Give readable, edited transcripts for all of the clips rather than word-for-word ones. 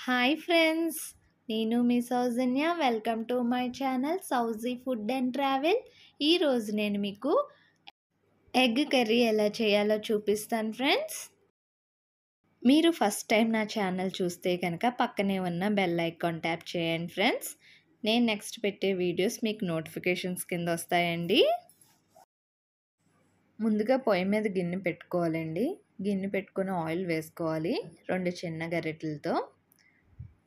Hi friends, నేను మీ Soujanya. Welcome to my channel Souji food and travel. ఈరోజు నేను మీకు ఎగ్ కర్రీ ఎలా చేయాలో చూపిస్తాను ఫ్రెండ్స్. మీరు ఫస్ట్ టైం నా ఛానల్ చూస్తే కనుక పక్కనే ఉన్న బెల్ ఐకాన్ ట్యాప్ చేయండి ఫ్రెండ్స్. నేను నెక్స్ట్ పెట్టే వీడియోస్ మీకు నోటిఫికేషన్స్ కింద వస్తాయండి. ముందుగా పొయ్యి మీద గిన్నె పెట్టుకోవాలండి. గిన్నె పెట్టుకొని ఆయిల్ వేసుకోవాలి. 2 చిన్న గరిటెలతో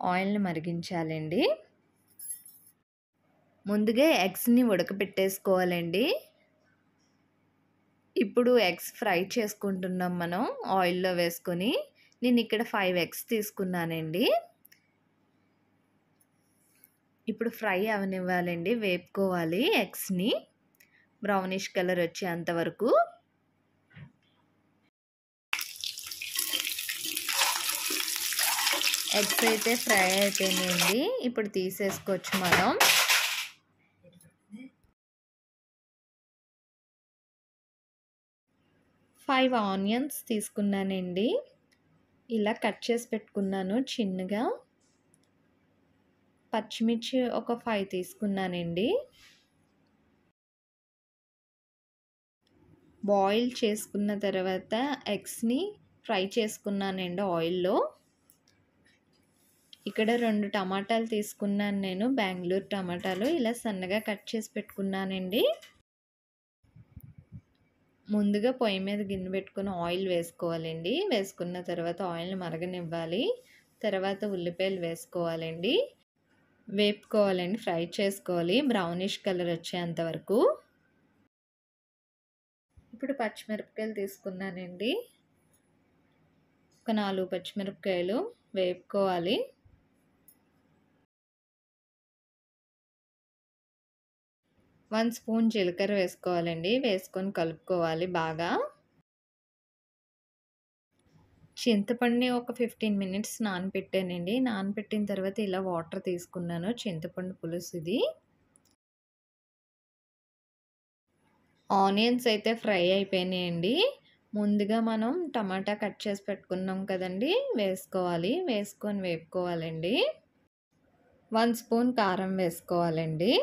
ఆయిల్ని మరిగించాలండి. ముందుగా ఎగ్స్ని ఉడకబెట్టేసుకోవాలండి. ఇప్పుడు ఎగ్స్ ఫ్రై చేసుకుంటున్నాం మనం ఆయిల్లో వేసుకొని. నేను ఇక్కడ 5 ఎగ్స్ తీసుకున్నానండి. ఇప్పుడు ఫ్రై అవనివ్వాలండి, వేపుకోవాలి ఎగ్స్ని బ్రౌనిష్ కలర్ వచ్చేంత వరకు. ఎగ్స్ అయితే ఫ్రై అయిపోయినాయండి. ఇప్పుడు తీసేసుకోవచ్చు మనం. ఫైవ్ ఆనియన్స్ తీసుకున్నానండి. ఇలా కట్ చేసి పెట్టుకున్నాను చిన్నగా. పచ్చిమిర్చి ఒక 5 తీసుకున్నానండి. బాయిల్ చేసుకున్న తర్వాత ఎగ్స్ని ఫ్రై చేసుకున్నానండి ఆయిల్లో. ఇక్కడ 2 టమాటాలు తీసుకున్నాను నేను, బెంగళూరు టమాటాలు. ఇలా సన్నగా కట్ చేసి పెట్టుకున్నానండి. ముందుగా పొయ్యి మీద గిన్నె పెట్టుకుని ఆయిల్ వేసుకోవాలండి. వేసుకున్న తర్వాత ఆయిల్ని మరగనివ్వాలి. తర్వాత ఉల్లిపాయలు వేసుకోవాలండి. వేపుకోవాలండి, ఫ్రై చేసుకోవాలి బ్రౌనిష్ కలర్ వచ్చేంత వరకు. ఇప్పుడు పచ్చిమిరపకాయలు తీసుకున్నానండి. ఒక 4 పచ్చిమిరపకాయలు వేపుకోవాలి. వన్ స్పూన్ జీలకర్ర వేసుకోవాలండి. వేసుకొని కలుపుకోవాలి బాగా. చింతపండుని ఒక 15 మినిట్స్ నానబెట్టానండి. నానబెట్టిన తర్వాత ఇలా వాటర్ తీసుకున్నాను. చింతపండు పులుసు ఇది. ఆనియన్స్ అయితే ఫ్రై అయిపోయినాయండి. ముందుగా మనం టమాటా కట్ చేసి పెట్టుకున్నాం కదండి, వేసుకోవాలి. వేసుకొని వేపుకోవాలండి. 1 స్పూన్ కారం వేసుకోవాలండి.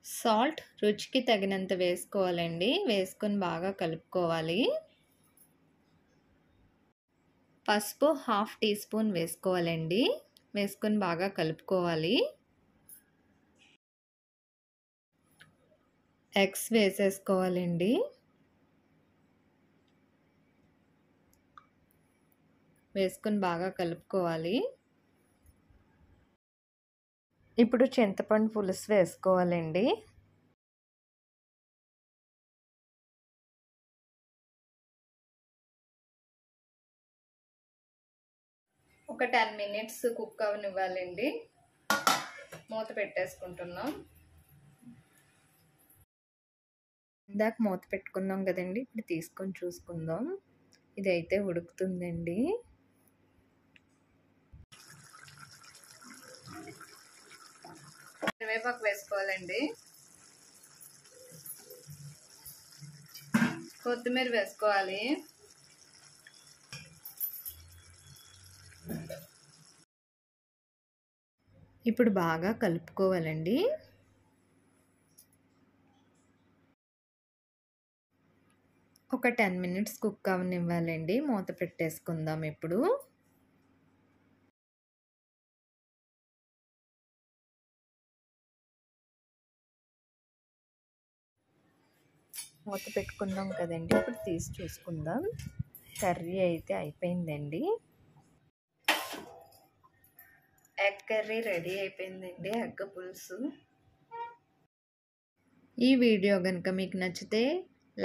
సాల్ట్ రుచికి తగినంత వేసుకోవాలండి. వేసుకొని బాగా కలుపుకోవాలి. పసుపు 1/2 టీ స్పూన్ వేసుకోవాలండి. వేసుకొని బాగా కలుపుకోవాలి. ఎగ్స్ వేసేసుకోవాలండి. వేసుకొని బాగా కలుపుకోవాలి. ఇప్పుడు చింతపండు పులుసు వేసుకోవాలండి. ఒక 10 మినిట్స్ కుక్ అవనివ్వాలండి. మూత పెట్టేసుకుంటున్నాం. ఇందాక మూత పెట్టుకున్నాం కదండి, ఇప్పుడు తీసుకొని చూసుకుందాం. ఇదైతే ఉడుకుతుందండి. కరివేపాకు వేసుకోవాలండి. కొత్తిమీర వేసుకోవాలి. ఇప్పుడు బాగా కలుపుకోవాలండి. ఒక 10 మినిట్స్ కుక్ అవనివ్వాలండి. మూత పెట్టేసుకుందాం ఇప్పుడు. మూత పెట్టుకున్నాం కదండి, ఇప్పుడు తీసి చూసుకుందాం. కర్రీ అయితే అయిపోయిందండి. ఎగ్ కర్రీ రెడీ అయిపోయిందండి, ఎగ్ పులుసు. ఈ వీడియో కనుక మీకు నచ్చితే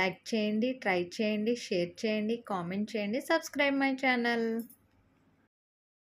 లైక్ చేయండి, ట్రై చేయండి, షేర్ చేయండి, కామెంట్ చేయండి, సబ్స్క్రైబ్ మై ఛానల్.